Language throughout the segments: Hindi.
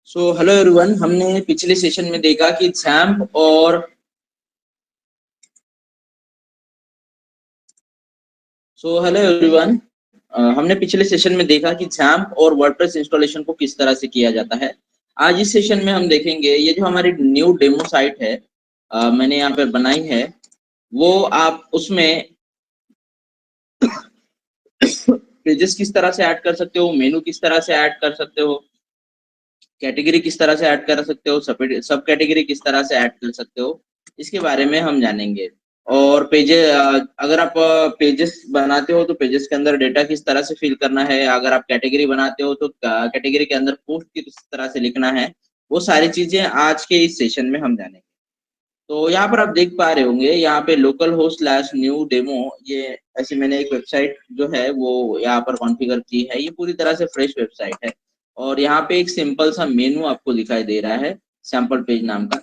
Hello everyone. हमने पिछले सेशन में देखा कि XAMPP और हेलो एवरीवन। हमने पिछले सेशन में देखा कि XAMPP और वर्डप्रेस इंस्टॉलेशन को किस तरह से किया जाता है। आज इस सेशन में हम देखेंगे ये जो हमारी न्यू डेमो साइट है, मैंने यहाँ पे बनाई है। वो आप उसमें पेजेस किस तरह से ऐड कर सकते हो, मेनू किस तरह से ऐड कर सकते हो, कैटेगरी किस तरह से ऐड कर सकते हो, सब कैटेगरी किस तरह से ऐड कर सकते हो, इसके बारे में हम जानेंगे। और अगर आप पेजेस बनाते हो तो पेजेस के अंदर डेटा किस तरह से फिल करना है, अगर आप कैटेगरी बनाते हो तो कैटेगरी के अंदर पोस्ट किस तरह से लिखना है, वो सारी चीजें आज के इस सेशन में हम जानेंगे। तो यहाँ पर आप देख पा रहे होंगे, यहाँ पे local host slash new demo, ये ऐसे मैंने एक वेबसाइट जो है वो यहाँ पर कॉन्फ़िगर की है। ये पूरी तरह से फ्रेश वेबसाइट है और यहाँ पे एक सिंपल सा मेनू आपको दिखाई दे रहा है, सैंपल पेज नाम का।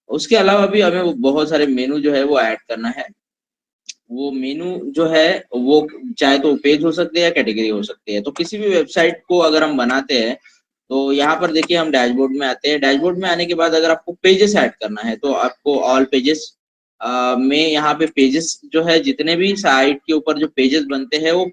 उसके अलावा भी हमें वो बहुत सारे मेनू जो है वो ऐड करना है। वो मेनू जो है वो चाहे तो पेज हो सकते हैं या कैटेगरी हो सकती है। तो किसी भी वेबसाइट को अगर हम बनाते हैं तो यहाँ पर देखिए हम डैशबोर्ड में आते हैं। डैशबोर्ड में आने के बाद अगर आपको पेजेस ऐड करना है तो आपको ऑल पेजेस में यहाँ पे पेजेस जो है, जितने भी साइट के ऊपर जो पेजेस बनते हैं वो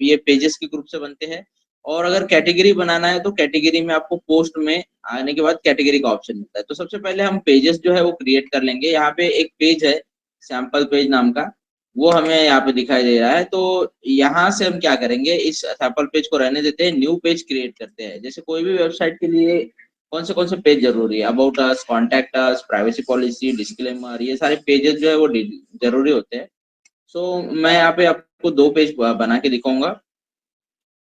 ये पेजेस के ग्रुप से बनते हैं। और अगर कैटेगरी बनाना है तो कैटेगरी में आपको पोस्ट में आने के बाद कैटेगरी का ऑप्शन मिलता है। तो सबसे पहले हम पेजेस जो है वो क्रिएट कर लेंगे। यहाँ पे एक पेज है सैंपल पेज नाम का, वो हमें यहाँ पे दिखाई दे रहा है। तो यहाँ से हम क्या करेंगे, इस सैंपल पेज को रहने देते हैं, न्यू पेज क्रिएट करते हैं। जैसे कोई भी वेबसाइट के लिए कौन से पेज जरूरी है, about us, contact us, privacy policy, disclaimer, ये सारे पेजेस जो है वो जरूरी होते हैं। मैं यहाँ पे आपको दो पेज बना के दिखाऊंगा।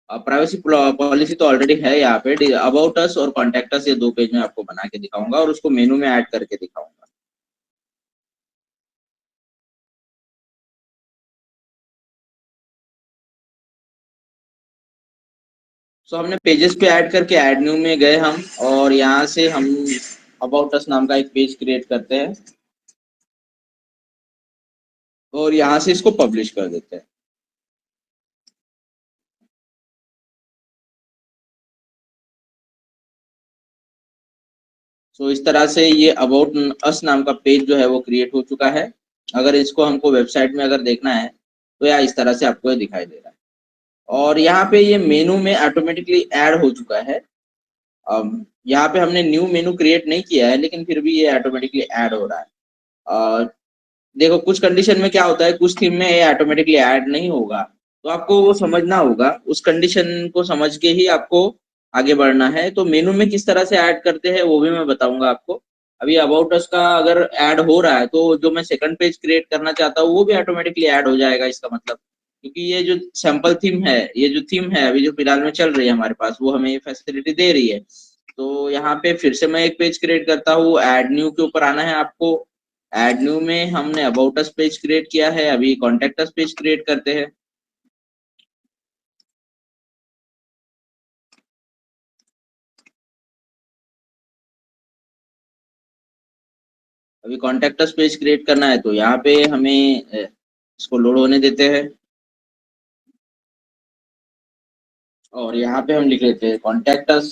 प्राइवेसी पॉलिसी तो ऑलरेडी है यहाँ पे, अबाउट अस और कॉन्टैक्ट अस, ये दो पेज में आपको बना के दिखाऊंगा और उसको मेनू में ऐड करके दिखाऊंगा। हमने पेजेस पे ऐड करके ऐड न्यू में गए हम, और यहाँ से हम अबाउट अस नाम का एक पेज क्रिएट करते हैं और यहाँ से इसको पब्लिश कर देते हैं। इस तरह से ये अबाउट अस नाम का पेज जो है वो क्रिएट हो चुका है। अगर इसको हमको वेबसाइट में अगर देखना है तो यह इस तरह से आपको ये दिखाई दे रहा है। और यहाँ पे ये मेनू में ऑटोमेटिकली ऐड हो चुका है। यहाँ पे हमने न्यू मेनू क्रिएट नहीं किया है, लेकिन फिर भी ये ऑटोमेटिकली ऐड हो रहा है। अ, देखो कुछ कंडीशन में क्या होता है, कुछ थीम में ये ऑटोमेटिकली ऐड नहीं होगा, तो आपको वो समझना होगा। उस कंडीशन को समझ के ही आपको आगे बढ़ना है। तो मेनू में किस तरह से ऐड करते हैं वो भी मैं बताऊंगा आपको। अभी अबाउट अस का अगर ऐड हो रहा है तो जो मैं सेकंड पेज क्रिएट करना चाहता हूँ वो भी ऑटोमेटिकली ऐड हो जाएगा, इसका मतलब। क्योंकि ये जो सैंपल थीम है, ये जो थीम है अभी जो फिलहाल में चल रही है हमारे पास, वो हमें ये फैसिलिटी दे रही है। तो यहाँ पे फिर से मैं एक पेज क्रिएट करता हूँ, ऐड न्यू के ऊपर आना है आपको। ऐड न्यू में हमने अबाउट अस पेज क्रिएट किया है, अभी कॉन्टेक्ट अस पेज क्रिएट करते हैं। अभी कॉन्टेक्ट अस पेज क्रिएट करना है तो यहाँ पे हमें इसको लोड होने देते हैं और यहाँ पे हम लिख लेते हैं कॉन्टेक्ट अस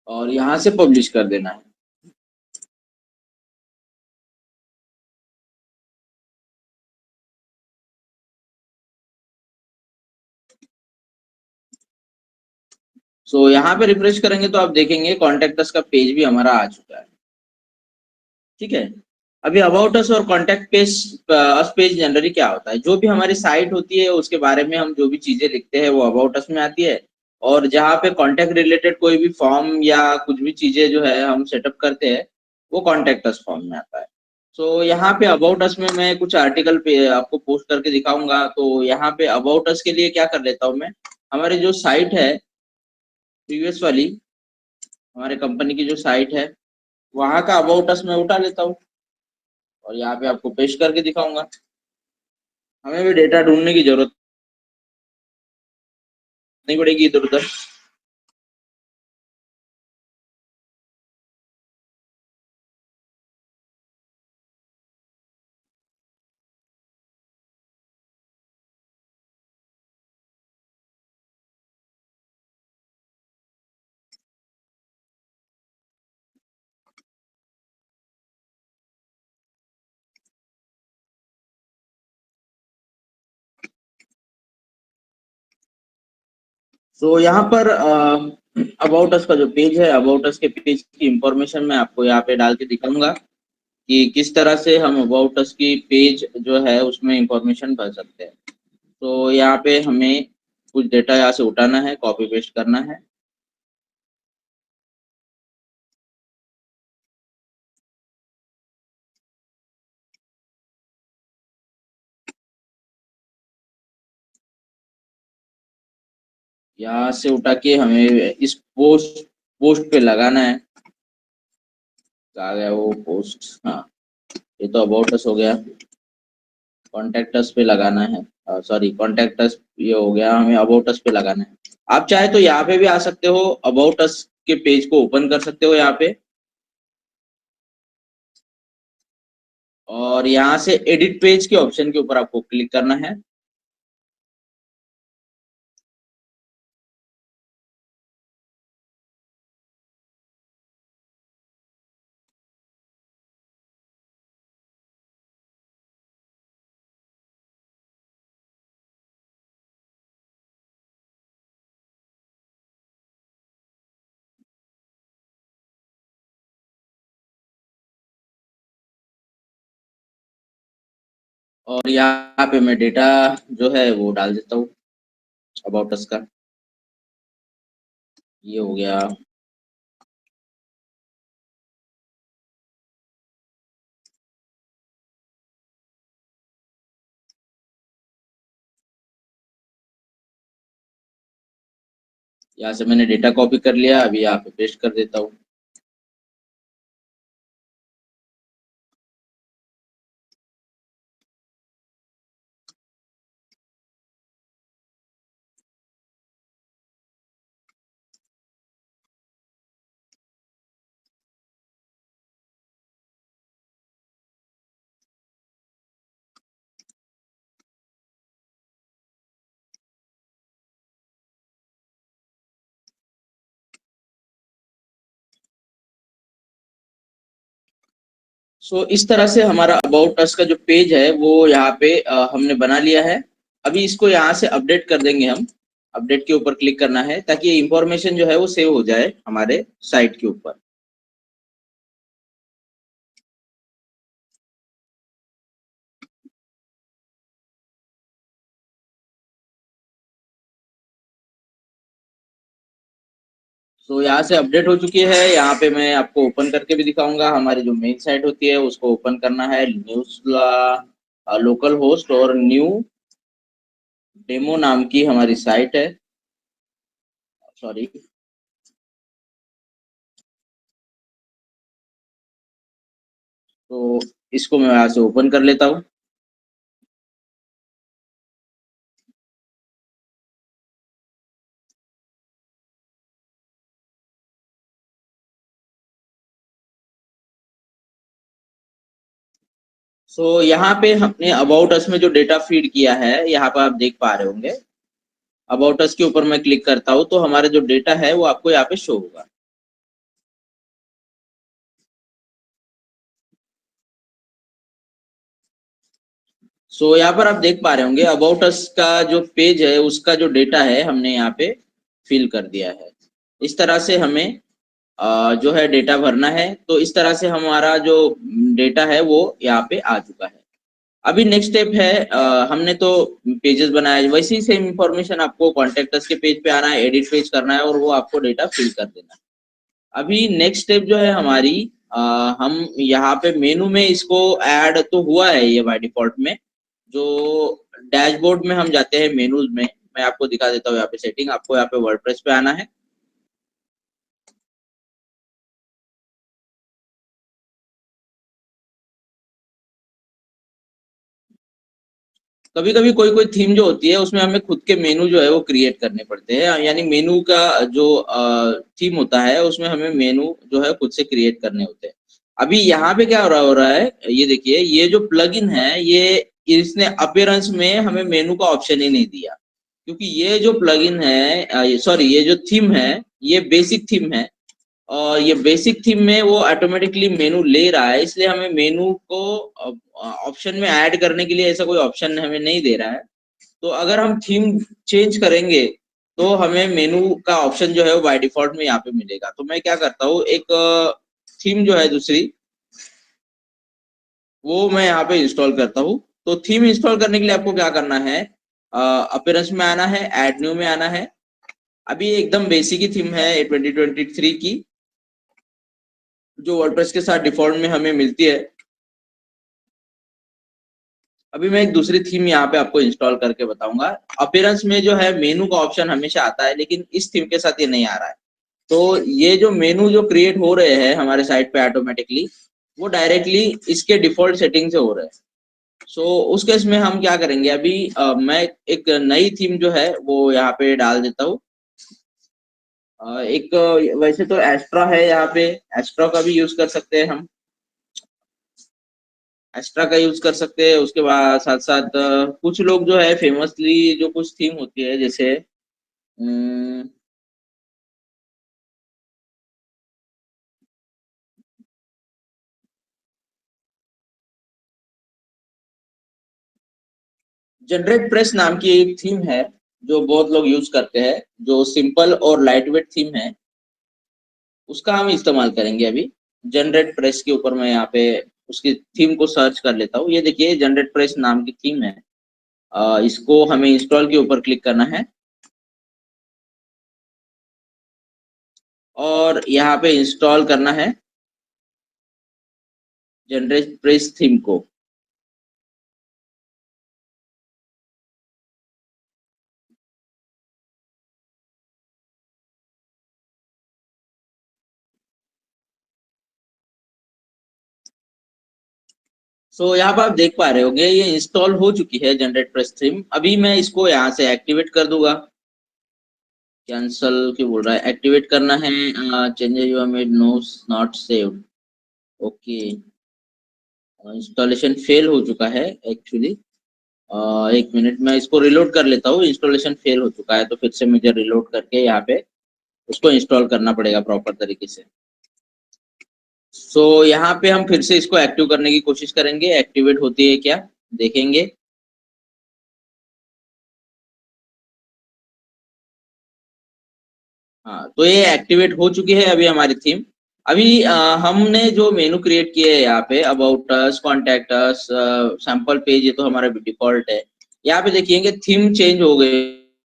और यहाँ से पब्लिश कर देना है। यहाँ पे रिफ्रेश करेंगे तो आप देखेंगे कॉन्टेक्ट अस का पेज भी हमारा आ चुका है। ठीक है। अभी अबाउट अस और कॉन्टेक्ट पेज अस पेज जनरली क्या होता है, जो भी हमारी साइट होती है उसके बारे में हम जो भी चीजें लिखते हैं वो अबाउट अस में आती है। और जहाँ पे कॉन्टेक्ट रिलेटेड कोई भी फॉर्म या कुछ भी चीजें जो है हम सेटअप करते हैं वो कॉन्टेक्ट अस फॉर्म में आता है। यहाँ पे अबाउट अस में मैं कुछ आर्टिकल पे आपको पोस्ट करके दिखाऊंगा। तो यहाँ पे अबाउट अस के लिए क्या कर लेता हूँ मैं, हमारी जो साइट है प्रीवियस वाली, हमारे कंपनी की जो साइट है वहाँ का अबाउट अस मैं उठा लेता हूँ और यहाँ पे आपको पेस्ट करके दिखाऊंगा। हमें भी डेटा ढूंढने की जरूरत नहीं पड़ेगी इधर उधर। सो यहाँ पर अबाउट अस का जो पेज है, अबाउट अस के पेज की इंफॉर्मेशन मैं आपको यहाँ पे डाल के दिखाऊंगा कि किस तरह से हम अबाउट अस की पेज जो है उसमें इंफॉर्मेशन भर सकते हैं। तो यहाँ पे हमें कुछ डेटा यहाँ से उठाना है, कॉपी पेस्ट करना है। यहाँ से उठा के हमें इस पोस्ट पोस्ट पे लगाना है। आ गया वो पोस्ट, हाँ, ये तो अबाउट अस हो गया। कॉन्टेक्ट अस पे लगाना है, सॉरी, कॉन्टेक्ट अस ये हो गया, हमें अबाउट अस पे लगाना है। आप चाहे तो यहाँ पे भी आ सकते हो, अबाउट अस के पेज को ओपन कर सकते हो यहाँ पे, और यहाँ से एडिट पेज के ऑप्शन के ऊपर आपको क्लिक करना है। और यहाँ पे मैं डेटा जो है वो डाल देता हूँ अबाउट अस का। ये हो गया। यहाँ से मैंने डेटा कॉपी कर लिया, अभी यहाँ पे पेस्ट कर देता हूँ। इस तरह से हमारा अबाउट अस का जो पेज है वो यहाँ पे हमने बना लिया है। अभी इसको यहाँ से अपडेट कर देंगे हम। अपडेट के ऊपर क्लिक करना है ताकि ये इंफॉर्मेशन जो है वो सेव हो जाए हमारे साइट के ऊपर। यहाँ से अपडेट हो चुकी है। यहाँ पे मैं आपको ओपन करके भी दिखाऊंगा। हमारी जो मेन साइट होती है उसको ओपन करना है, न्यूज लोकल होस्ट और न्यू डेमो नाम की हमारी साइट है। सॉरी, तो इसको मैं यहाँ से ओपन कर लेता हूँ। यहाँ पे हमने अबाउट अस में जो डेटा फीड किया है यहाँ पर आप देख पा रहे होंगे। अबाउट अस के ऊपर मैं क्लिक करता हूँ तो हमारा जो डेटा है वो आपको यहाँ पे शो होगा। यहाँ पर आप देख पा रहे होंगे अबाउट अस का जो पेज है उसका जो डेटा है हमने यहाँ पे फिल कर दिया है। इस तरह से हमें जो है डेटा भरना है। तो इस तरह से हमारा जो डेटा है वो यहाँ पे आ चुका है। अभी नेक्स्ट स्टेप है, हमने तो पेजेस बनाया, वैसे ही सेम इंफॉर्मेशन आपको कॉन्टेक्ट अस के पेज पे आना है, एडिट पेज करना है और वो आपको डेटा फिल कर देना है। अभी नेक्स्ट स्टेप जो है हमारी, हम यहाँ पे मेनू में इसको ऐड तो हुआ है ये बाय डिफॉल्ट में। जो डैशबोर्ड में हम जाते हैं मेनूज में, मैं आपको दिखा देता हूँ यहाँ पे सेटिंग। आपको यहाँ पे वर्डप्रेस पे आना है। कभी कभी कोई कोई थीम जो होती है उसमें हमें खुद के मेनू जो है वो क्रिएट करने पड़ते हैं, यानी मेनू का जो थीम होता है उसमें हमें मेनू जो है खुद से क्रिएट करने होते हैं। अभी यहाँ पे क्या हो रहा है, ये देखिए, ये जो प्लगइन है ये इसने अपीयरेंस में हमें मेनू का ऑप्शन ही नहीं दिया, क्योंकि ये जो प्लगइन है, सॉरी, ये जो थीम है ये बेसिक थीम है। और ये बेसिक थीम में वो ऑटोमेटिकली मेनू ले रहा है, इसलिए हमें मेनू को ऑप्शन में ऐड करने के लिए ऐसा कोई ऑप्शन हमें नहीं दे रहा है। तो अगर हम थीम चेंज करेंगे तो हमें मेनू का ऑप्शन जो है वो बाय डिफॉल्ट में यहाँ पे मिलेगा। तो मैं क्या करता हूँ, एक थीम जो है दूसरी, वो मैं यहाँ पे इंस्टॉल करता हूँ। तो थीम इंस्टॉल करने के लिए आपको क्या करना है, अपीयरेंस में आना है, ऐड न्यू में आना है। अभी एकदम बेसिक ही थीम है 2023 की, जो वर्डप्रेस के साथ डिफॉल्ट में हमें मिलती है। अभी मैं एक दूसरी थीम यहाँ पे आपको इंस्टॉल करके बताऊंगा। अपीयरेंस में जो है मेनू का ऑप्शन हमेशा आता है, लेकिन इस थीम के साथ ये नहीं आ रहा है। तो ये जो मेनू जो क्रिएट हो रहे हैं हमारे साइट पे ऑटोमेटिकली, वो डायरेक्टली इसके डिफॉल्ट सेटिंग से हो रहे हैं। सो उस केस में हम क्या करेंगे, अभी मैं एक नई थीम जो है वो यहाँ पे डाल देता हूँ। एक वैसे तो एस्ट्रा है यहाँ पे, एस्ट्रा का भी यूज कर सकते हैं हम, एस्ट्रा का यूज कर सकते हैं। उसके बाद साथ साथ कुछ लोग जो है फेमसली जो कुछ थीम होती है, जैसे जनरेट प्रेस नाम की एक थीम है, जो बहुत लोग यूज करते हैं, जो सिंपल और लाइट वेट थीम है, उसका हम इस्तेमाल करेंगे अभी। जनरेट प्रेस के ऊपर मैं यहाँ पे उसकी थीम को सर्च कर लेता हूँ। ये देखिए जनरेट प्रेस नाम की थीम है। इसको हमें इंस्टॉल के ऊपर क्लिक करना है और यहाँ पे इंस्टॉल करना है जनरेट प्रेस थीम को। यहाँ पर आप देख पा रहे होंगे ये इंस्टॉल हो चुकी है जनरेट प्रेस थीम। अभी मैं इसको यहाँ से एक्टिवेट कर दूंगा। कैंसल क्यों बोल रहा है, एक्टिवेट करना है। Changes you have made no not saved. Okay, installation fail हो चुका है एक्चुअली। एक मिनट मैं इसको रिलोड कर लेता हूँ। इंस्टॉलेशन फेल हो चुका है, तो फिर से मुझे रिलोड करके यहाँ पे उसको इंस्टॉल करना पड़ेगा प्रॉपर तरीके से। यहाँ पे हम फिर से इसको एक्टिव करने की कोशिश करेंगे, एक्टिवेट होती है क्या देखेंगे। हाँ, तो ये एक्टिवेट हो चुकी है अभी हमारी थीम। अभी हमने जो मेनू क्रिएट किए है यहाँ पे, about us, contact us, sample page, ये तो हमारा डिफॉल्ट है। यहाँ पे देखिएगा थीम चेंज हो गई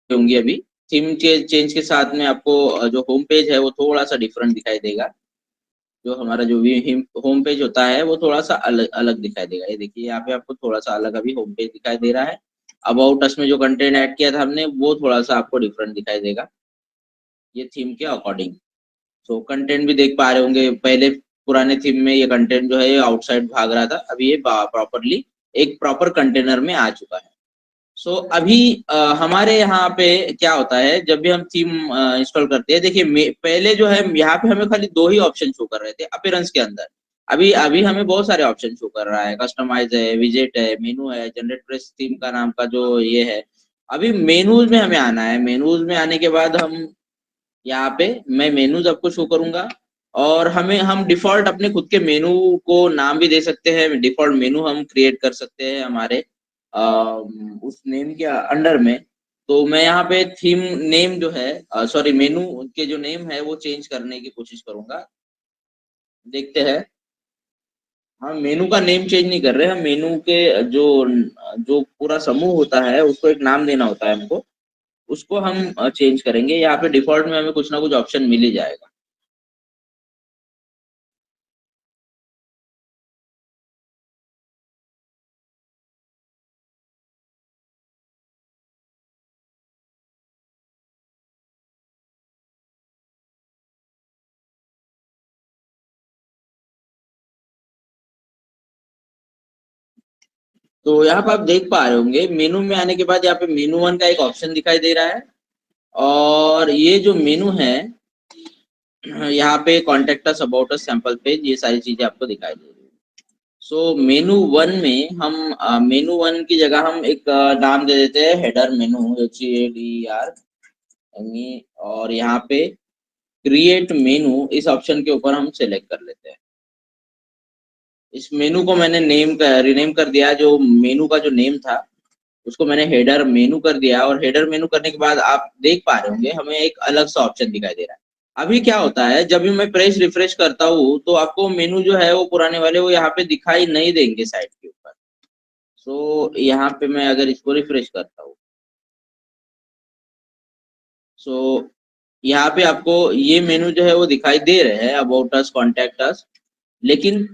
होंगी अभी। थीम चेंज के साथ में आपको जो होम पेज है वो थोड़ा सा डिफरेंट दिखाई देगा। जो हमारा जो भी होम पेज होता है वो थोड़ा सा अलग अलग दिखाई देगा। ये देखिए यहाँ पे आपको थोड़ा सा अलग अभी होम पेज दिखाई दे रहा है। अबाउट अस में जो कंटेंट ऐड किया था हमने, वो थोड़ा सा आपको डिफरेंट दिखाई देगा ये थीम के अकॉर्डिंग। कंटेंट भी देख पा रहे होंगे, पहले पुराने थीम में ये कंटेंट जो है ये आउटसाइड भाग रहा था, अभी ये प्रॉपरली एक प्रॉपर कंटेनर में आ चुका है। अभी हमारे यहाँ पे क्या होता है, जब भी हम थीम इंस्टॉल करते हैं, देखिए पहले जो है यहाँ पे हमें खाली दो ही ऑप्शन शो कर रहे थे अपीयरेंस के अंदर। अभी अभी हमें बहुत सारे ऑप्शन शो कर रहा है, कस्टमाइज है, विजेट है, मेनू है, जनरेट प्रेस थीम का नाम का जो ये है। अभी मेनूज में हमें आना है। मेनूज में आने के बाद हम यहाँ पे मैं मेनूज आपको शो करूंगा, और हम डिफॉल्ट अपने खुद के मेनू को नाम भी दे सकते हैं। डिफॉल्ट मेनू हम क्रिएट कर सकते हैं हमारे उस नेम के अंडर में। तो मैं यहाँ पे थीम नेम जो है, सॉरी, मेनू के जो नेम है वो चेंज करने की कोशिश करूंगा। देखते हैं। हम मेनू का नेम चेंज नहीं कर रहे, हम मेनू के जो जो पूरा समूह होता है उसको एक नाम देना होता है हमको, उसको हम चेंज करेंगे। यहाँ पे डिफॉल्ट में हमें कुछ ना कुछ ऑप्शन मिल ही जाएगा। तो यहाँ पे आप देख पा रहे होंगे मेनू में आने के बाद यहाँ पे मेनू वन का एक ऑप्शन दिखाई दे रहा है, और ये जो मेनू है यहाँ पे contact us, about us, sample page, ये सारी चीजें आपको दिखाई दे रही है। मेनू वन में हम मेनू वन की जगह हम एक नाम दे देते हैं हेडर मेनू, HEADER, और यहाँ पे क्रिएट मेनू इस ऑप्शन के ऊपर हम सेलेक्ट कर लेते हैं। इस मेनू को मैंने नेम रीनेम कर दिया, जो मेनू का जो नेम था उसको मैंने हेडर मेनू कर दिया, और हेडर मेनू करने के बाद आप देख पा रहे होंगे हमें एक अलग सा ऑप्शन दिखाई दे रहा है। अभी क्या होता है, जब भी मैं प्रेस रिफ्रेश करता हूँ तो आपको मेनू जो है वो पुराने वाले वो यहाँ पे दिखाई नहीं देंगे साइड के ऊपर। सो यहाँ पे मैं अगर इसको रिफ्रेश करता हूँ, सो यहाँ पे आपको ये मेनू जो है वो दिखाई दे रहे हैं, अबाउट अस, कॉन्टैक्ट अस। लेकिन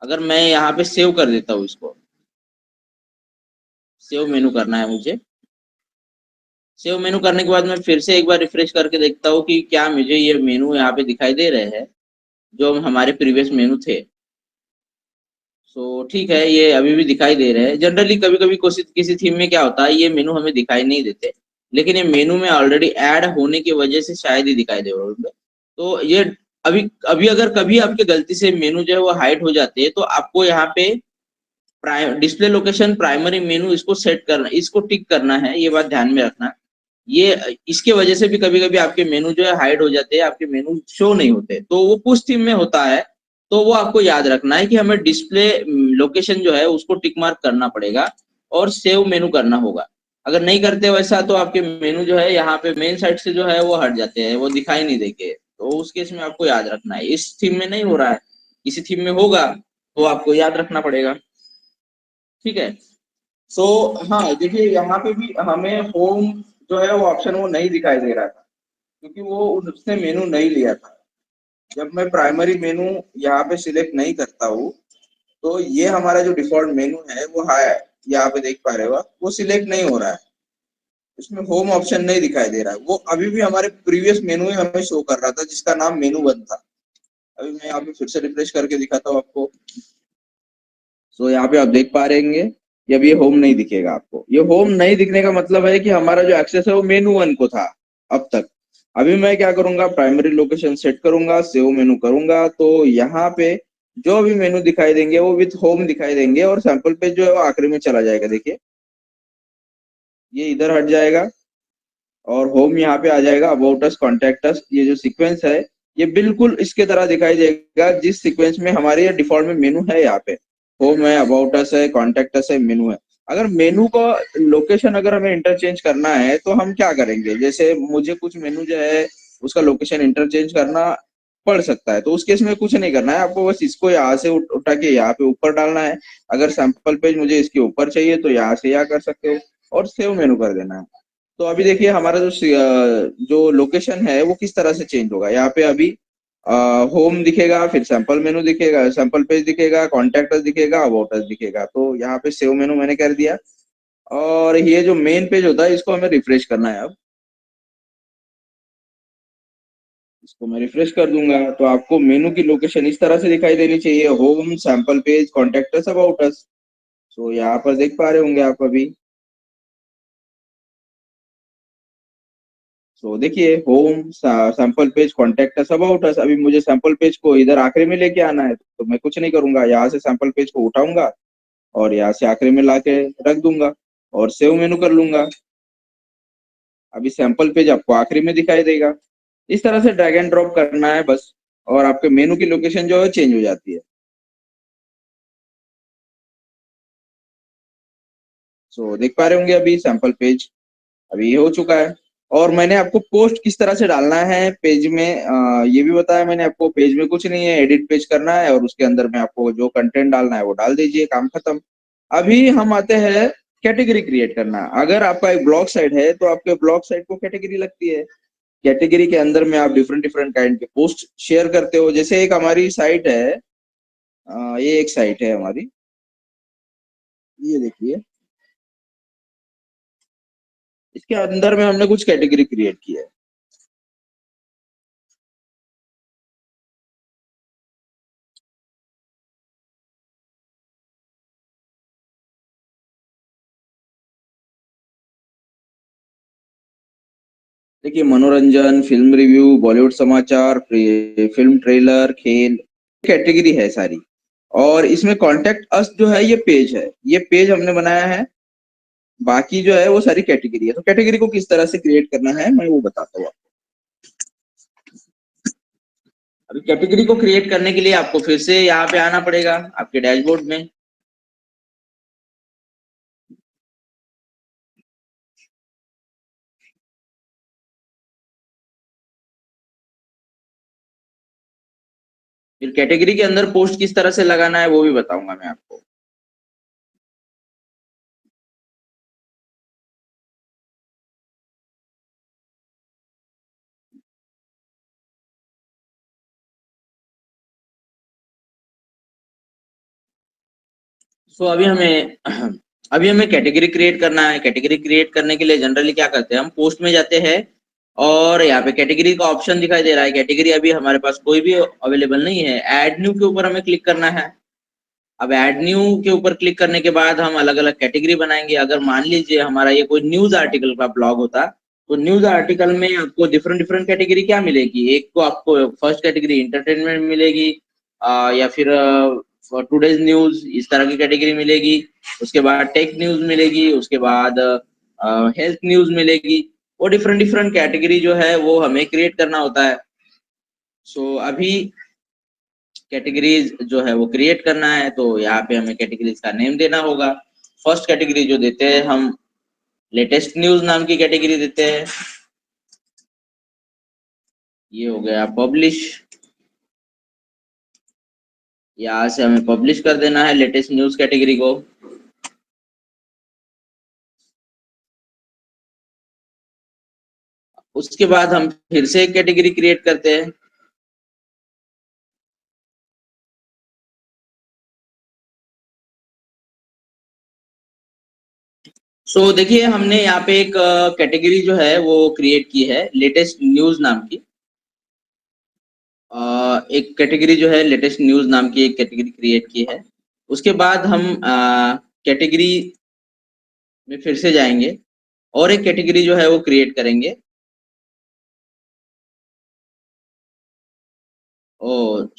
अगर मैं यहाँ पे सेव कर देता हूँ इसको, सेव मेनू करना है मुझे। सेव मेनू करने के बाद मैं फिर से एक बार रिफ्रेश करके देखता हूँ कि क्या मुझे ये मेनू यहाँ पे दिखाई दे रहे हैं जो हमारे प्रीवियस मेनू थे। सो ठीक है, ये अभी भी दिखाई दे रहे हैं। जनरली कभी कभी किसी थीम में क्या होता है, ये मेनू हमें दिखाई नहीं देते, लेकिन ये मेनू में ऑलरेडी ऐड होने की वजह से शायद ही दिखाई दे रहे होंगे। तो ये अभी अभी अगर कभी आपके गलती से मेनू जो है वो हाइड हो जाते हैं, तो आपको यहाँ पे डिस्प्ले लोकेशन प्राइमरी मेनू इसको सेट करना, इसको टिक करना है, ये बात ध्यान में रखना। ये इसके वजह से भी कभी कभी आपके मेनू जो है हाइड हो जाते हैं, आपके मेनू शो नहीं होते। तो वो पुश थीम में होता है, तो वो आपको याद रखना है कि हमें डिस्प्ले लोकेशन जो है उसको टिक मार्क करना पड़ेगा और सेव मेनू करना होगा। अगर नहीं करते वैसा तो आपके मेनू जो है यहाँ पे मेन साइड से जो है वो हट जाते हैं, वो दिखाई नहीं देंगे। तो उस केस में आपको याद रखना है, इस थीम में नहीं हो रहा है, किसी थीम में होगा तो आपको याद रखना पड़ेगा। ठीक है। सो हाँ, देखिए यहाँ पे भी हमें होम जो है वो ऑप्शन वो नहीं दिखाई दे रहा था, क्योंकि वो उसने मेनू नहीं लिया था। जब मैं प्राइमरी मेनू यहाँ पे सिलेक्ट नहीं करता हूँ, तो ये हमारा जो डिफॉल्ट मेनू है वो है, यहाँ पे देख पा रहे हो आप, वो सिलेक्ट नहीं हो रहा है। इसमें होम ऑप्शन नहीं दिखाई दे रहा है, वो अभी भी हमारे प्रीवियस मेनू में हमें शो कर रहा था जिसका नाम मेनू वन था। अभी मैं यहाँ पे फिर से रिफ्रेश करके दिखाता हूँ आपको। सो यहाँ पे आप देख पा रहे होंगे कि अब ये होम नहीं दिखेगा आपको। ये होम नहीं दिखने का मतलब है कि हमारा जो एक्सेस है वो मेनू वन को था अब तक। अभी मैं क्या करूंगा, प्राइमरी लोकेशन सेट करूंगा, सेव मेनू करूंगा, तो यहाँ पे जो भी मेनू दिखाई देंगे वो विथ होम दिखाई देंगे, और सैंपल पेज जो है वो आखिरी में चला जाएगा। देखिए ये इधर हट जाएगा और होम यहाँ पे आ जाएगा, अबाउट अस, कॉन्टैक्ट अस। ये जो सीक्वेंस है ये बिल्कुल इसके तरह दिखाई देगा जिस सीक्वेंस में हमारे ये डिफॉल्ट में मेनू है। यहाँ पे होम है, अबाउट अस है, कॉन्टैक्ट अस है, मेनू है। अगर मेनू का लोकेशन अगर हमें इंटरचेंज करना है तो हम क्या करेंगे, जैसे मुझे कुछ मेनू जो है उसका लोकेशन इंटरचेंज करना पड़ सकता है, तो उस केस में कुछ नहीं करना है आपको, बस इसको यहाँ से उठा के यहाँ पे ऊपर डालना है। अगर सैंपल पेज मुझे इसके ऊपर चाहिए तो यहाँ से यहाँ कर सकते हो, और सेव मेनू कर देना है। तो अभी देखिए हमारा जो लोकेशन है वो किस तरह से चेंज होगा। यहाँ पे अभी होम दिखेगा, फिर सैंपल मेनू दिखेगा, सैंपल पेज दिखेगा, कॉन्टैक्ट अस दिखेगा, अबाउट अस दिखेगा। तो यहाँ पे सेव मेनू मैंने कर दिया, और ये जो मेन पेज होता है इसको हमें रिफ्रेश करना है। अब इसको मैं रिफ्रेश कर दूंगा तो आपको मेनू की लोकेशन इस तरह से दिखाई देनी चाहिए, home, sample page, contact us, about us. तो यहाँ पर देख पा रहे होंगे आप अभी। तो देखिए home, sample page, contact us, about us. अभी मुझे सैंपल पेज को इधर आखिरी में लेके आना है, तो मैं कुछ नहीं करूंगा, यहाँ से सैंपल पेज को उठाऊंगा और यहाँ से आखिरी में लाके रख दूंगा और सेव मेनू कर लूंगा। अभी सैंपल पेज आपको आखिरी में दिखाई देगा। इस तरह से ड्रैग एंड ड्रॉप करना है बस, और आपके मेनू की लोकेशन जो है चेंज हो जाती है। सो देख पा रहे होंगे अभी सैंपल पेज अभी ये हो चुका है। और मैंने आपको पोस्ट किस तरह से डालना है पेज में, ये भी बताया मैंने आपको। पेज में कुछ नहीं है, एडिट पेज करना है और उसके अंदर में आपको जो कंटेंट डालना है वो डाल दीजिए, काम खत्म। अभी हम आते हैं कैटेगरी क्रिएट करना। अगर आपका एक ब्लॉग साइट है तो आपके ब्लॉग साइट को कैटेगरी लगती है। कैटेगरी के अंदर में आप डिफरेंट डिफरेंट काइंड के पोस्ट शेयर करते हो। जैसे एक हमारी साइट है, ये एक साइट है हमारी, ये देखिए, इसके अंदर में हमने कुछ कैटेगरी क्रिएट की है। देखिए मनोरंजन, फिल्म रिव्यू, बॉलीवुड समाचार, फिल्म ट्रेलर, खेल, कैटेगरी है सारी। और इसमें कॉन्टेक्ट अस जो है ये पेज है, ये पेज हमने बनाया है। बाकी जो है वो सारी कैटेगरी है। तो कैटेगरी को किस तरह से क्रिएट करना है मैं वो बताता हूँ। अभी कैटेगरी को क्रिएट करने के लिए आपको फिर से यहाँ पे आना पड़ेगा आपके डैशबोर्ड में। फिर कैटेगरी के अंदर पोस्ट किस तरह से लगाना है वो भी बताऊंगा मैं आपको। सो अभी हमें कैटेगरी क्रिएट करना है। कैटेगरी क्रिएट करने के लिए जनरली क्या करते हैं, हम पोस्ट में जाते हैं और यहाँ पे कैटेगरी का ऑप्शन दिखाई दे रहा है। कैटेगरी अभी हमारे पास कोई भी अवेलेबल नहीं है। ऐड न्यू के ऊपर हमें क्लिक करना है। अब ऐड न्यू के ऊपर क्लिक करने के बाद हम अलग अलग कैटेगरी बनाएंगे। अगर मान लीजिए हमारा ये कोई न्यूज आर्टिकल का ब्लॉग होता, तो न्यूज आर्टिकल में आपको डिफरेंट डिफरेंट कैटेगरी क्या मिलेगी, एक तो आपको फर्स्ट कैटेगरी इंटरटेनमेंट मिलेगी, या फिर टुडेज न्यूज इस तरह की कैटेगरी मिलेगी। उसके बाद टेक न्यूज मिलेगी, उसके बाद हेल्थ न्यूज मिलेगी। वो डिफरेंट डिफरेंट कैटेगरी जो है वो हमें क्रिएट करना होता है। सो अभी कैटेगरीज जो है वो क्रिएट करना है, तो यहाँ पे हमें कैटेगरीज का नेम देना होगा। फर्स्ट कैटेगरी जो देते हैं हम लेटेस्ट न्यूज नाम की कैटेगरी देते हैं। ये हो गया पब्लिश, यहाँ से हमें पब्लिश कर देना है लेटेस्ट न्यूज कैटेगरी को। उसके बाद हम फिर से एक कैटेगरी क्रिएट करते हैं। देखिए हमने यहाँ पे एक कैटेगरी जो है वो क्रिएट की है लेटेस्ट न्यूज नाम की। एक कैटेगरी जो है लेटेस्ट न्यूज नाम की एक कैटेगरी क्रिएट की है। उसके बाद हम कैटेगरी में फिर से जाएंगे और एक कैटेगरी जो है वो क्रिएट करेंगे। और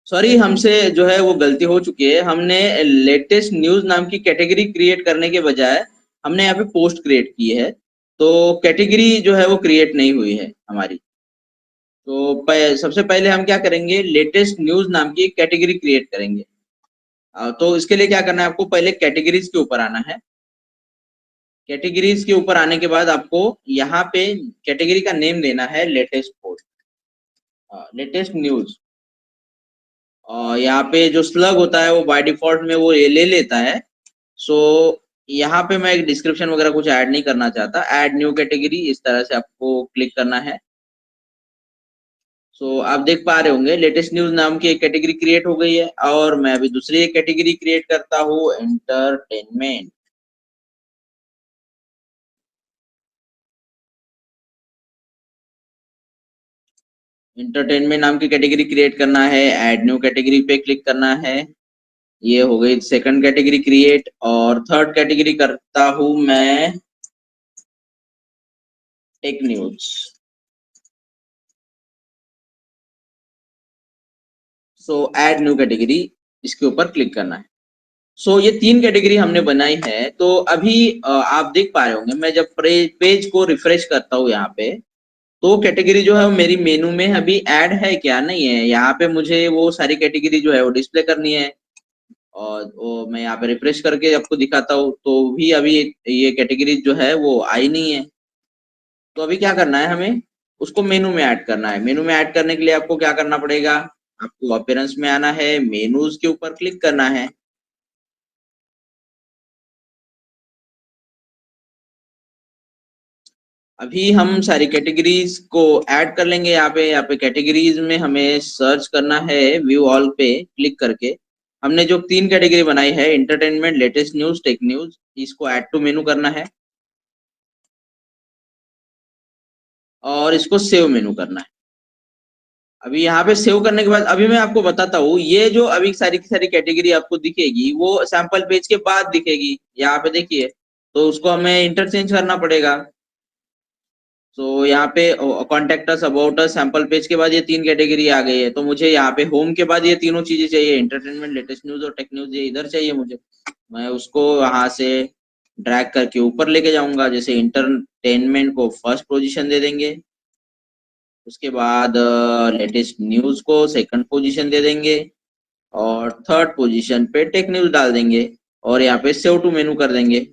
सॉरी, हमसे जो है वो गलती हो चुकी है। हमने लेटेस्ट न्यूज नाम की कैटेगरी क्रिएट करने के बजाय हमने यहाँ पे पोस्ट क्रिएट की है, तो कैटेगरी जो है वो क्रिएट नहीं हुई है हमारी। तो सबसे पहले हम क्या करेंगे, लेटेस्ट न्यूज नाम की एक कैटेगरी क्रिएट करेंगे। तो इसके लिए क्या करना है, आपको पहले कैटेगरीज के ऊपर आना है। कैटेगरीज के ऊपर आने के बाद आपको यहाँ पे कैटेगरी का नेम देना है लेटेस्ट पोस्ट, लेटेस्ट न्यूज। यहाँ पे जो स्लग होता है वो बाय डिफॉल्ट में वो ये ले लेता है। सो यहाँ पे मैं एक डिस्क्रिप्शन वगैरह कुछ ऐड नहीं करना चाहता। ऐड न्यू कैटेगरी इस तरह से आपको क्लिक करना है। आप देख पा रहे होंगे लेटेस्ट न्यूज नाम की एक कैटेगरी क्रिएट हो गई है और मैं अभी दूसरी एक कैटेगरी क्रिएट करता हूँ, एंटरटेनमेंट। एंटरटेनमेंट नाम की कैटेगरी क्रिएट करना है, ऐड न्यू कैटेगरी पे क्लिक करना है। ये हो गई सेकंड कैटेगरी क्रिएट। और थर्ड कैटेगरी करता हूं मैं tech news. Add new category, इसके ऊपर क्लिक करना है। ये तीन कैटेगरी हमने बनाई है। तो अभी आप देख पा रहे होंगे, मैं जब पेज को रिफ्रेश करता हूँ यहाँ पे, तो कैटेगरी जो है वो मेरी मेनू में अभी ऐड है क्या नहीं है। यहाँ पे मुझे वो सारी कैटेगरी जो है वो डिस्प्ले करनी है। और वो मैं यहाँ पे रिफ्रेश करके आपको दिखाता हूँ, तो भी अभी ये कैटेगरी जो है वो आई नहीं है। तो अभी क्या करना है, हमें उसको मेनू में ऐड करना है। मेनू में ऐड करने के लिए आपको क्या करना पड़ेगा, आपको अपीयरेंस में आना है, मेनूज के ऊपर क्लिक करना है। अभी हम सारी कैटेगरीज को ऐड कर लेंगे। यहाँ पे कैटेगरीज में हमें सर्च करना है, व्यू ऑल पे क्लिक करके हमने जो तीन कैटेगरी बनाई है, entertainment, latest news, tech news, इसको ऐड टू मेनू करना है और इसको सेव मेनू करना है। अभी यहाँ पे सेव करने के बाद अभी मैं आपको बताता हूँ, ये जो अभी सारी की सारी कैटेगरी आपको दिखेगी वो सैंपल पेज के बाद दिखेगी। यहाँ पे देखिए, तो उसको हमें इंटरचेंज करना पड़ेगा। यहाँ पे contact us, about us, sample page के बाद ये तीन कैटेगरी आ गई है। तो मुझे यहाँ पे होम के बाद ये तीनों चीजें चाहिए, एंटरटेनमेंट, लेटेस्ट न्यूज और टेक न्यूज, ये इधर चाहिए मुझे। मैं उसको वहां से ड्रैग करके ऊपर लेके जाऊंगा। जैसे इंटरटेनमेंट को फर्स्ट पोजीशन दे देंगे, उसके बाद लेटेस्ट न्यूज को सेकंड पोजीशन दे देंगे और थर्ड पोजीशन पे टेक न्यूज डाल देंगे। और यहाँ पे सेव टू मेनू कर देंगे।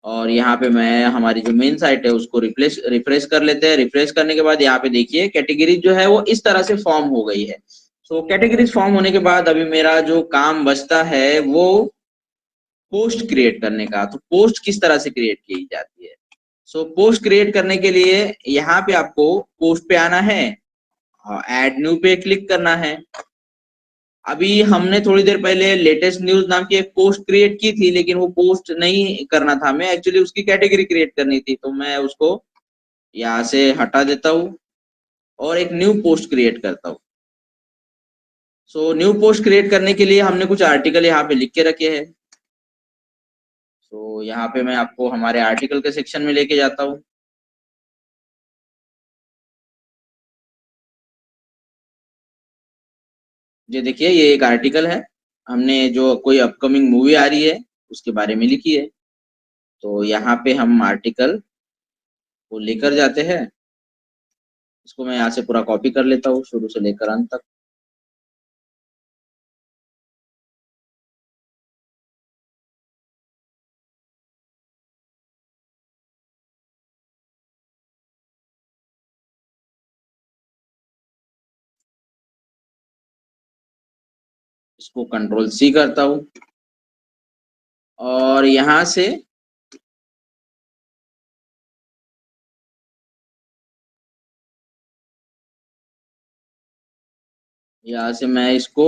और यहाँ पे मैं हमारी जो मेन साइट है उसको रिफ्रेश कर लेते हैं। रिफ्रेश करने के बाद यहाँ पे देखिए कैटेगरी जो है वो इस तरह से फॉर्म हो गई है। सो कैटेगरीज फॉर्म होने के बाद अभी मेरा जो काम बचता है वो पोस्ट क्रिएट करने का। तो पोस्ट किस तरह से क्रिएट की जाती है? सो पोस्ट क्रिएट करने के लिए यहाँ पे आपको पोस्ट पे आना है, ऐड न्यू पे क्लिक करना है। अभी हमने थोड़ी देर पहले लेटेस्ट न्यूज नाम की एक पोस्ट क्रिएट की थी, लेकिन वो पोस्ट नहीं करना था हमें, एक्चुअली उसकी कैटेगरी क्रिएट करनी थी। तो मैं उसको यहाँ से हटा देता हूँ और एक न्यू पोस्ट क्रिएट करता हूँ। सो न्यू पोस्ट क्रिएट करने के लिए हमने कुछ आर्टिकल यहाँ पे लिख के रखे हैं। सो यहाँ पे मैं आपको हमारे आर्टिकल के सेक्शन में लेके जाता हूँ। ये देखिए, ये एक आर्टिकल है, हमने जो कोई अपकमिंग मूवी आ रही है उसके बारे में लिखी है। तो यहाँ पे हम आर्टिकल को लेकर जाते हैं। इसको मैं यहाँ से पूरा कॉपी कर लेता हूँ शुरू से लेकर अंत तक। इसको कंट्रोल सी करता हूँ और यहाँ से मैं इसको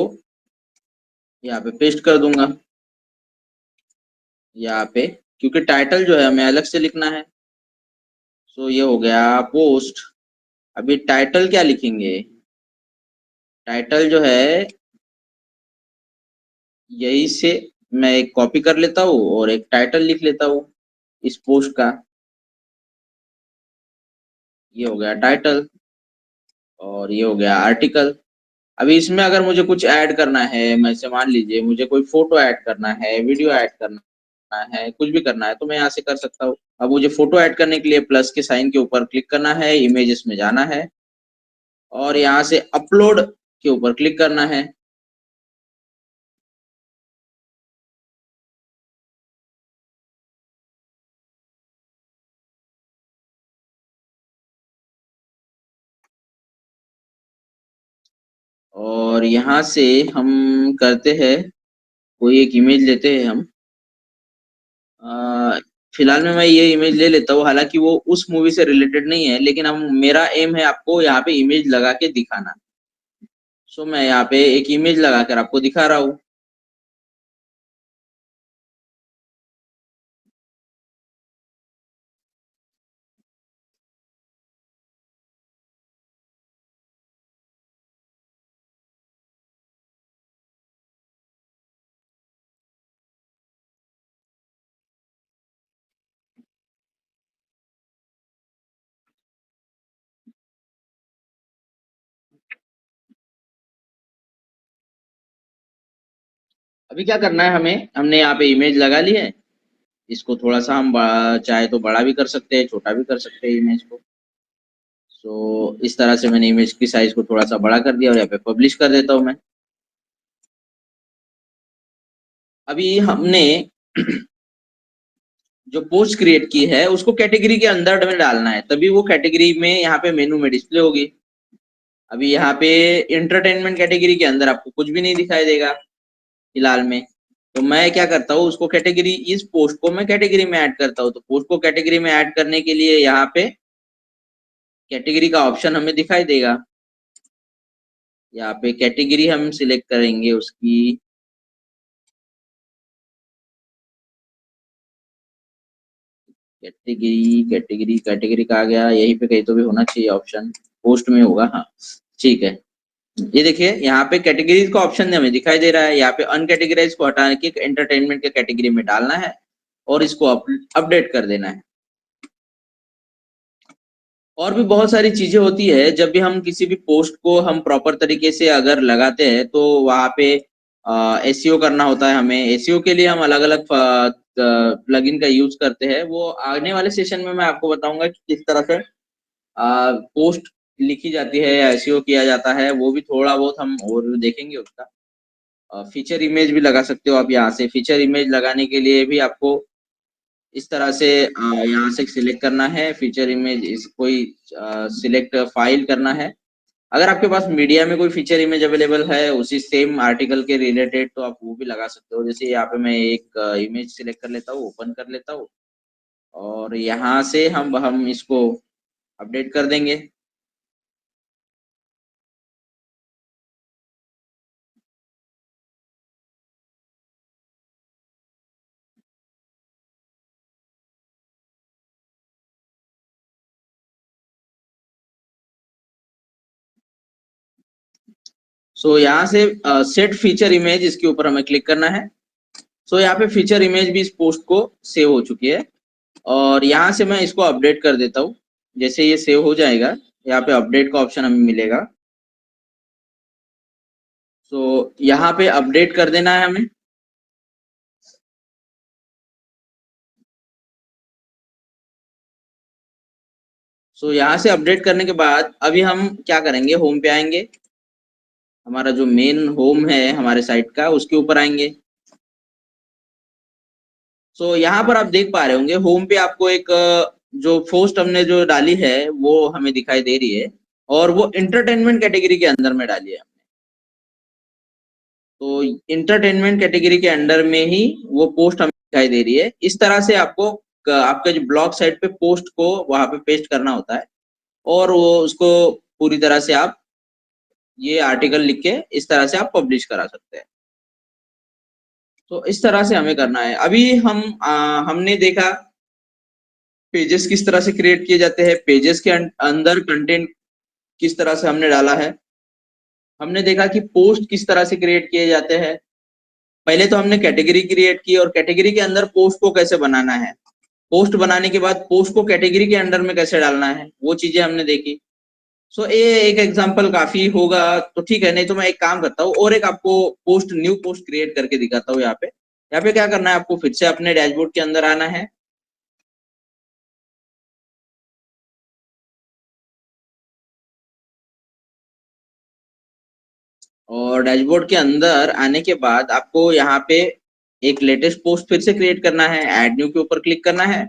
यहाँ पे पेस्ट कर दूंगा यहाँ पे, क्योंकि टाइटल जो है हमें अलग से लिखना है। सो ये हो गया पोस्ट। अभी टाइटल क्या लिखेंगे? टाइटल जो है यही से मैं एक कॉपी कर लेता हूँ और एक टाइटल लिख लेता हूँ इस पोस्ट का। ये हो गया टाइटल और ये हो गया आर्टिकल। अभी इसमें अगर मुझे कुछ ऐड करना है, मैं से मान लीजिए मुझे कोई फोटो ऐड करना है, वीडियो ऐड करना है, कुछ भी करना है, तो मैं यहाँ से कर सकता हूँ। अब मुझे फोटो ऐड करने के लिए प्लस के साइन के ऊपर क्लिक करना है, इमेजेस में जाना है और यहाँ से अपलोड के ऊपर क्लिक करना है। और यहाँ से हम करते हैं, कोई एक इमेज लेते हैं हम। अ, फिलहाल में मैं ये इमेज ले लेता हूँ, हालांकि वो उस मूवी से रिलेटेड नहीं है, लेकिन हम मेरा एम है आपको यहाँ पे इमेज लगा के दिखाना। सो मैं यहाँ पे एक इमेज लगा कर आपको दिखा रहा हूँ। अभी क्या करना है हमें, हमने यहाँ पे इमेज लगा ली है। इसको थोड़ा सा हम चाहे तो बड़ा भी कर सकते हैं, छोटा भी कर सकते हैं इमेज को। सो इस तरह से मैंने इमेज की साइज को थोड़ा सा बड़ा कर दिया और यहाँ पे पब्लिश कर देता हूँ मैं। अभी हमने जो पोस्ट क्रिएट की है उसको कैटेगरी के अंदर में डालना है, तभी वो कैटेगरी में यहाँ पे मेनू में डिस्प्ले होगी। अभी यहाँ पे एंटरटेनमेंट कैटेगरी के अंदर आपको कुछ भी नहीं दिखाई देगा फिलहाल में। तो मैं क्या करता हूँ, उसको कैटेगरी, इस पोस्ट को मैं कैटेगरी में ऐड करता हूँ। तो पोस्ट को कैटेगरी में ऐड करने के लिए यहाँ पे कैटेगरी का ऑप्शन हमें दिखाई देगा। यहाँ पे कैटेगरी हम सिलेक्ट करेंगे उसकी। कैटेगरी कैटेगरी कैटेगरी का आ गया, यहीं पे कहीं तो भी होना चाहिए ऑप्शन, पोस्ट में होगा, हाँ ठीक है। ये देखिए यहाँ पे कैटेगरीज का ऑप्शन हमें दिखाई दे रहा है। यहाँ पे अनकैटेगराइज को हटा के एंटरटेनमेंट के कैटेगरी में डालना है और इसको अपडेट कर देना है। और भी बहुत सारी चीजें होती है, जब भी हम किसी भी पोस्ट को हम प्रॉपर तरीके से अगर लगाते हैं तो वहाँ पे एसईओ करना होता है हमें। एसईओ के लिए हम अलग अलग प्लगइन का यूज करते हैं, वो आने वाले सेशन में मैं आपको बताऊंगा कि किस तरह से पोस्ट लिखी जाती है या एसईओ किया जाता है, वो भी थोड़ा बहुत हम और देखेंगे उसका। फीचर इमेज भी लगा सकते हो आप। यहाँ से फीचर इमेज लगाने के लिए भी आपको इस तरह से यहाँ से सिलेक्ट करना है फीचर इमेज, इस कोई सिलेक्ट फाइल करना है। अगर आपके पास मीडिया में कोई फीचर इमेज अवेलेबल है उसी सेम आर्टिकल के रिलेटेड तो आप वो भी लगा सकते हो। जैसे यहाँ पे मैं एक इमेज सिलेक्ट कर लेता हूँ, ओपन कर लेता हूँ और यहाँ से हम इसको अपडेट कर देंगे। सो यहाँ से सेट फीचर इमेज, इसके ऊपर हमें क्लिक करना है। सो यहाँ पे फीचर इमेज भी इस पोस्ट को सेव हो चुकी है और यहाँ से मैं इसको अपडेट कर देता हूँ। जैसे ये सेव हो जाएगा यहाँ पे अपडेट का ऑप्शन हमें मिलेगा। सो यहाँ पे अपडेट कर देना है हमें। सो यहाँ से अपडेट करने के बाद अभी हम क्या करेंगे, होम पे आएंगे। हमारा जो मेन होम है हमारे साइट का उसके ऊपर आएंगे। सो यहाँ पर आप देख पा रहे होंगे होम पे आपको एक जो पोस्ट हमने जो डाली है वो हमें दिखाई दे रही है और वो इंटरटेनमेंट कैटेगरी के अंदर में डाली है। तो इंटरटेनमेंट कैटेगरी के अंडर में ही वो पोस्ट हमें दिखाई दे रही है। इस तरह से आपको आपका जो ब्लॉग साइट पे पोस्ट को वहां पे पेस्ट करना होता है और वो उसको पूरी तरह से आप ये आर्टिकल लिख के इस तरह से आप पब्लिश करा सकते हैं। तो इस तरह से हमें करना है। अभी हमने देखा पेजेस किस तरह से क्रिएट किए जाते हैं, पेजेस के अंदर कंटेंट किस तरह से हमने डाला है। हमने देखा कि पोस्ट किस तरह से क्रिएट किए जाते हैं। पहले तो हमने कैटेगरी क्रिएट की और कैटेगरी के अंदर पोस्ट को कैसे बनाना है। पोस्ट बनाने के बाद पोस्ट को कैटेगरी के अंडर में कैसे डालना है वो चीजें हमने देखी। सो ये एक एग्जांपल काफी होगा तो ठीक है, नहीं तो मैं एक काम करता हूँ और एक आपको पोस्ट न्यू पोस्ट क्रिएट करके दिखाता हूँ। यहाँ पे क्या करना है, आपको फिर से अपने डैशबोर्ड के अंदर आना है और डैशबोर्ड के अंदर आने के बाद आपको यहाँ पे एक लेटेस्ट पोस्ट फिर से क्रिएट करना है। ऐड न्यू के ऊपर क्लिक करना है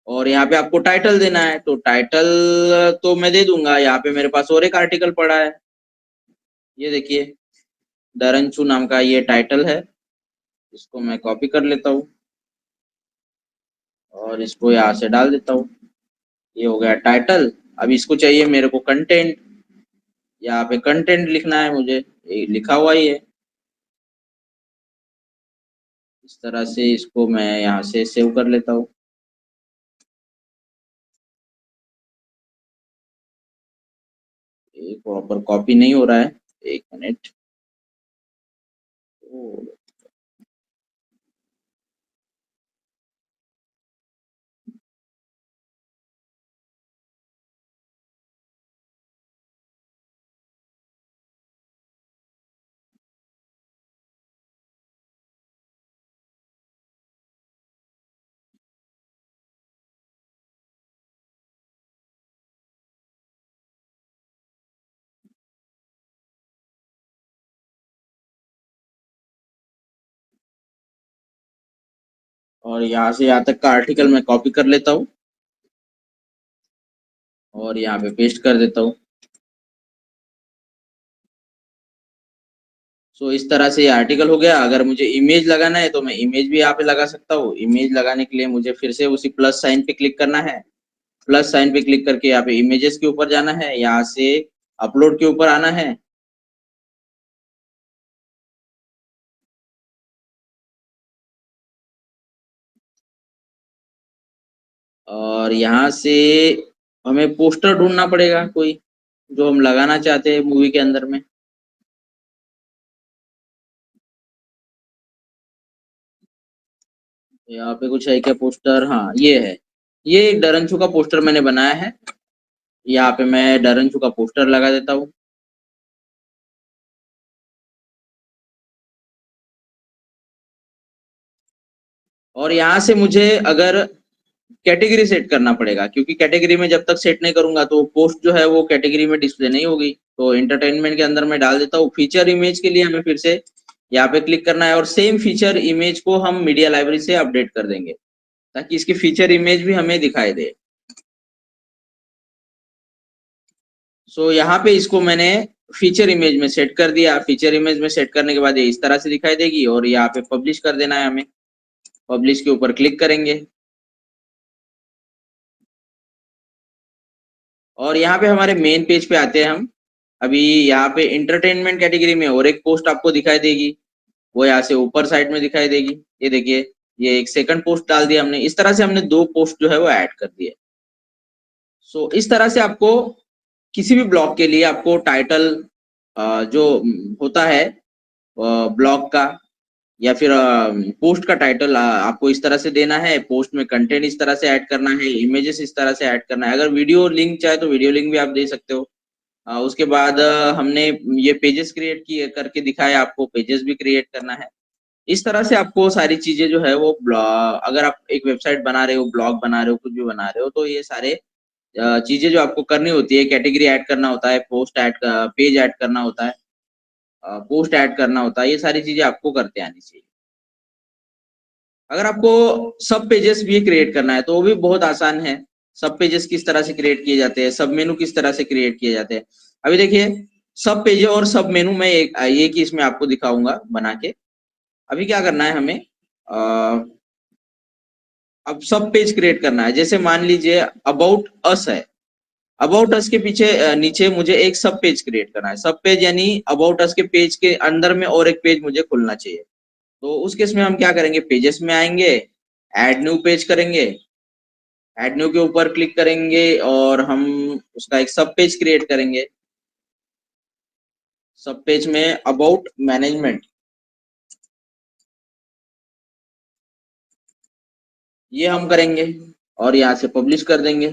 और यहाँ पे आपको टाइटल देना है। तो टाइटल तो मैं दे दूंगा, यहाँ पे मेरे पास और एक आर्टिकल पड़ा है, ये देखिए दरंचू नाम का ये टाइटल है। इसको मैं कॉपी कर लेता हूँ और इसको यहाँ से डाल देता हूँ। ये हो गया टाइटल। अब इसको चाहिए मेरे को कंटेंट, यहाँ पे कंटेंट लिखना है मुझे, ये लिखा हुआ ही है। इस तरह से इसको मैं यहाँ से सेव कर लेता हूँ। एक प्रॉपर कॉपी नहीं हो रहा है, एक मिनट। और यहाँ से यहाँ तक का आर्टिकल मैं कॉपी कर लेता हूँ और यहाँ पे पेस्ट कर देता हूँ। सो इस तरह से ये आर्टिकल हो गया। अगर मुझे इमेज लगाना है तो मैं इमेज भी यहाँ पे लगा सकता हूँ। इमेज लगाने के लिए मुझे फिर से उसी प्लस साइन पे क्लिक करना है। प्लस साइन पे क्लिक करके यहाँ पे इमेजेस के ऊपर जाना है, यहाँ से अपलोड के ऊपर आना है और यहाँ से हमें पोस्टर ढूंढना पड़ेगा कोई जो हम लगाना चाहते हैं मूवी के अंदर में। यहाँ पे कुछ है क्या पोस्टर, हाँ ये है। ये एक डरंचू का पोस्टर मैंने बनाया है। यहाँ पे मैं डरंचू का पोस्टर लगा देता हूँ और यहाँ से मुझे अगर कैटेगरी सेट करना पड़ेगा, क्योंकि कैटेगरी में जब तक सेट नहीं करूंगा तो पोस्ट जो है वो कैटेगरी में डिस्प्ले नहीं होगी। तो एंटरटेनमेंट के अंदर मैं डाल देता हूँ। फीचर इमेज के लिए हमें फिर से यहाँ पे क्लिक करना है और सेम फीचर इमेज को हम मीडिया लाइब्रेरी से अपडेट कर देंगे ताकि इसकी फीचर इमेज भी हमें दिखाई दे। सो यहाँ पे इसको मैंने फीचर इमेज में सेट कर दिया। फीचर इमेज में सेट करने के बाद ये इस तरह से दिखाई देगी और यहाँ पे पब्लिश कर देना है हमें। पब्लिश के ऊपर क्लिक करेंगे और यहाँ पे हमारे मेन पेज पे आते हैं हम। अभी यहाँ पे एंटरटेनमेंट कैटेगरी में और एक पोस्ट आपको दिखाई देगी, वो यहाँ से ऊपर साइड में दिखाई देगी। ये देखिए, ये एक सेकंड पोस्ट डाल दिया हमने। इस तरह से हमने 2 पोस्ट जो है वो ऐड कर दिए। सो इस तरह से आपको किसी भी ब्लॉग के लिए आपको टाइटल जो होता है ब्लॉग का या फिर पोस्ट का टाइटल आपको इस तरह से देना है। पोस्ट में कंटेंट इस तरह से ऐड करना है, इमेजेस इस तरह से ऐड करना है। अगर वीडियो लिंक चाहे तो वीडियो लिंक भी आप दे सकते हो। उसके बाद हमने ये पेजेस क्रिएट किए करके दिखाया, आपको पेजेस भी क्रिएट करना है। इस तरह से आपको सारी चीजें जो है वो अगर आप एक वेबसाइट बना रहे हो, ब्लॉग बना रहे हो, कुछ भी बना रहे हो, तो ये सारे चीजें जो आपको करनी होती है, कैटेगरी ऐड करना होता है, पेज ऐड करना होता है, पोस्ट ऐड करना होता है, ये सारी चीजें आपको करते आनी चाहिए। अगर आपको सब पेजेस भी क्रिएट करना है तो वो भी बहुत आसान है। सब पेजेस किस तरह से क्रिएट किए जाते हैं, सब मेनू किस तरह से क्रिएट किए जाते हैं। अभी देखिए, सब पेज और सब मेनू में एक ही इसमें आपको दिखाऊंगा बना के। अभी क्या करना है हमें, अब सब पेज क्रिएट करना है। जैसे मान लीजिए अबाउट अस है, अबाउट अस के पीछे नीचे मुझे एक सब पेज क्रिएट करना है। सब पेज यानी अबाउट अस के पेज के अंदर में और एक पेज मुझे खुलना चाहिए। तो उस केस में हम क्या करेंगे, पेजेस में आएंगे, ऐड न्यू पेज करेंगे। ऐड न्यू के ऊपर क्लिक करेंगे और हम उसका एक सब पेज क्रिएट करेंगे। सब पेज में अबाउट मैनेजमेंट ये हम करेंगे और यहाँ से पब्लिश कर देंगे।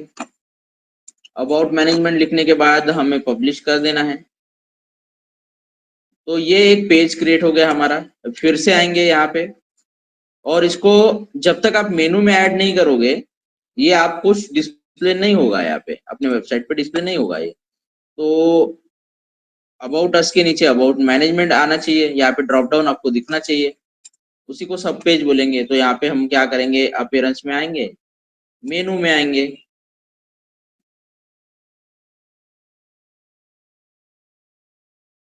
अबाउट मैनेजमेंट लिखने के बाद हमें पब्लिश कर देना है। तो ये एक पेज क्रिएट हो गया हमारा। फिर से आएंगे यहाँ पे और इसको जब तक आप मेनू में ऐड नहीं करोगे ये आपको डिस्प्ले नहीं होगा, यहाँ पे अपने वेबसाइट पे डिस्प्ले नहीं होगा ये। तो अबाउट अस के नीचे अबाउट मैनेजमेंट आना चाहिए, यहाँ पे ड्रॉप डाउन आपको दिखना चाहिए, उसी को सब पेज बोलेंगे। तो यहाँ पे हम क्या करेंगे, अपीयरेंस में आएंगे, मेनू में आएंगे,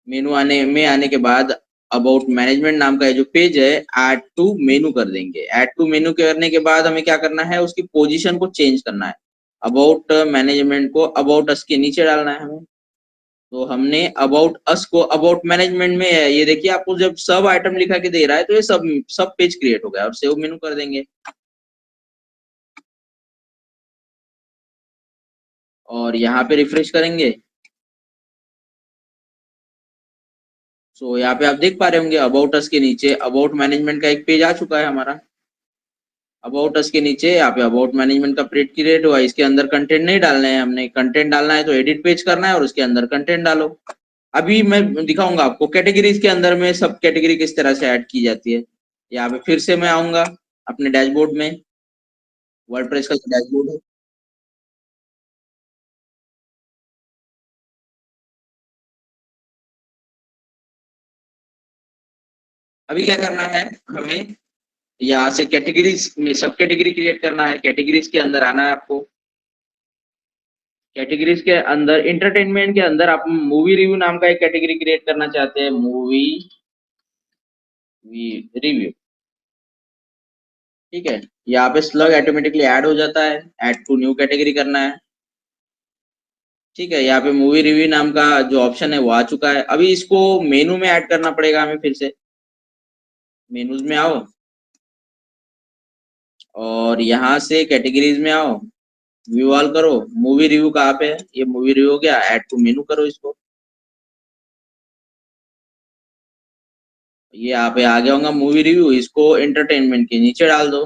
मेनू आने के बाद अबाउट मैनेजमेंट नाम का जो पेज है ऐड टू मेनू कर देंगे। ऐड टू मेनू करने के बाद हमें क्या करना है, उसकी पोजीशन को चेंज करना है। अबाउट मैनेजमेंट को अबाउट अस के नीचे डालना है हमें। तो हमने अबाउट अस को अबाउट मैनेजमेंट में है, ये देखिए आपको जब सब आइटम लिखा के दे रहा है तो ये सब सब पेज क्रिएट हो गया और सेव मेनू कर देंगे और यहाँ पे रिफ्रेश करेंगे। सो यहाँ पे आप देख पा रहे होंगे अबाउट अस के नीचे अबाउट मैनेजमेंट का एक पेज आ चुका है हमारा। अबाउट अस के नीचे यहाँ पे अबाउट मैनेजमेंट का पेज क्रिएट हुआ। इसके अंदर कंटेंट नहीं डालना है, हमने कंटेंट डालना है तो एडिट पेज करना है और उसके अंदर कंटेंट डालो। अभी मैं दिखाऊंगा आपको कैटेगरीज के अंदर में सब कैटेगरी किस तरह से ऐड की जाती है। यहाँ पे फिर से मैं आऊंगा अपने डैशबोर्ड में, वर्डप्रेस का डैशबोर्ड है। अभी क्या करना है हमें, यहाँ से कैटेगरीज में सब कैटेगरी क्रिएट करना है। कैटेगरीज के अंदर आना है आपको। कैटेगरीज के अंदर एंटरटेनमेंट के अंदर आप मूवी रिव्यू नाम का एक कैटेगरी क्रिएट करना चाहते हैं, मूवी रिव्यू। ठीक है, यहाँ पे स्लग ऑटोमेटिकली ऐड हो जाता है। ऐड टू न्यू कैटेगरी करना है। ठीक है, यहाँ पे मूवी रिव्यू नाम का जो ऑप्शन है वो आ चुका है। अभी इसको मेनू में ऐड करना पड़ेगा हमें। फिर से मेनूज में आओ और यहाँ से कैटेगरीज में आओ, व्यू ऑल करो। मूवी रिव्यू कहाँ पे है, ये मूवी रिव्यू हो गया। ऐड टू मेनू करो इसको, ये यहाँ पे आ गया होगा मूवी रिव्यू। इसको एंटरटेनमेंट के नीचे डाल दो।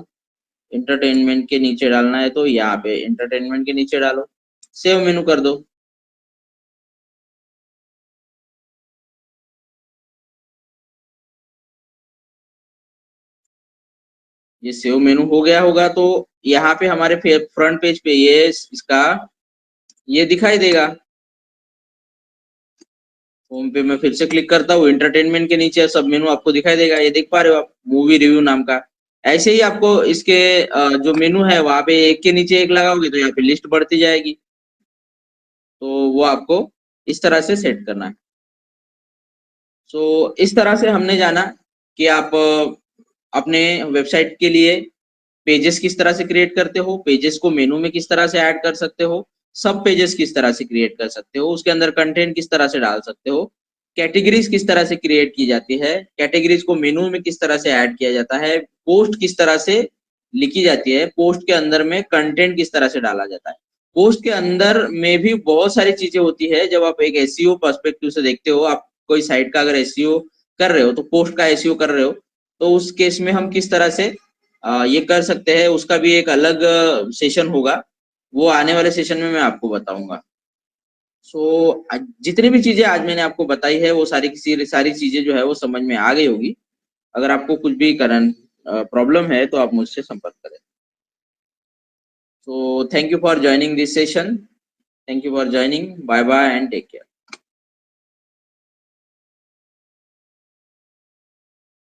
एंटरटेनमेंट के नीचे डालना है तो यहाँ पे एंटरटेनमेंट के नीचे डालो, सेव मेनू कर दो। ये सेव मेनू हो गया होगा तो यहाँ पे हमारे फ्रंट पेज पे ये इसका ये दिखाई देगा। होम पे मैं फिर से क्लिक करता हूँ, एंटरटेनमेंट के नीचे सब मेनू आपको दिखाई देगा, ये देख पा रहे हो आप, मूवी रिव्यू नाम का। ऐसे ही आपको इसके जो मेनू है वहां पे एक के नीचे एक लगाओगे तो यहाँ पे लिस्ट बढ़ती जाएगी। तो वो आपको इस तरह से सेट करना है। सो इस तरह से हमने जाना कि आप अपने वेबसाइट के लिए पेजेस किस तरह से क्रिएट करते हो, पेजेस को मेनू में किस तरह से ऐड कर सकते हो, सब पेजेस किस तरह से क्रिएट कर सकते हो, उसके अंदर कंटेंट किस तरह से डाल सकते हो, कैटेगरीज किस तरह से क्रिएट की जाती है, कैटेगरीज को मेनू में किस तरह से ऐड किया जाता है, पोस्ट किस तरह से लिखी जाती है, पोस्ट के अंदर में कंटेंट किस तरह से डाला जाता है। पोस्ट के अंदर में भी बहुत सारी चीजें होती है। जब आप एक एसईओ पर्सपेक्टिव से देखते हो, आप कोई साइट का अगर एसईओ कर रहे हो तो पोस्ट का एसईओ कर रहे हो, तो उस केस में हम किस तरह से ये कर सकते हैं, उसका भी एक अलग सेशन होगा, वो आने वाले सेशन में मैं आपको बताऊंगा। सो जितनी भी चीजें आज मैंने आपको बताई है वो सारी चीजें जो है वो समझ में आ गई होगी। अगर आपको कुछ भी करंट प्रॉब्लम है तो आप मुझसे संपर्क करें। So thank you for joining this session, thank you for joining, bye bye and take care.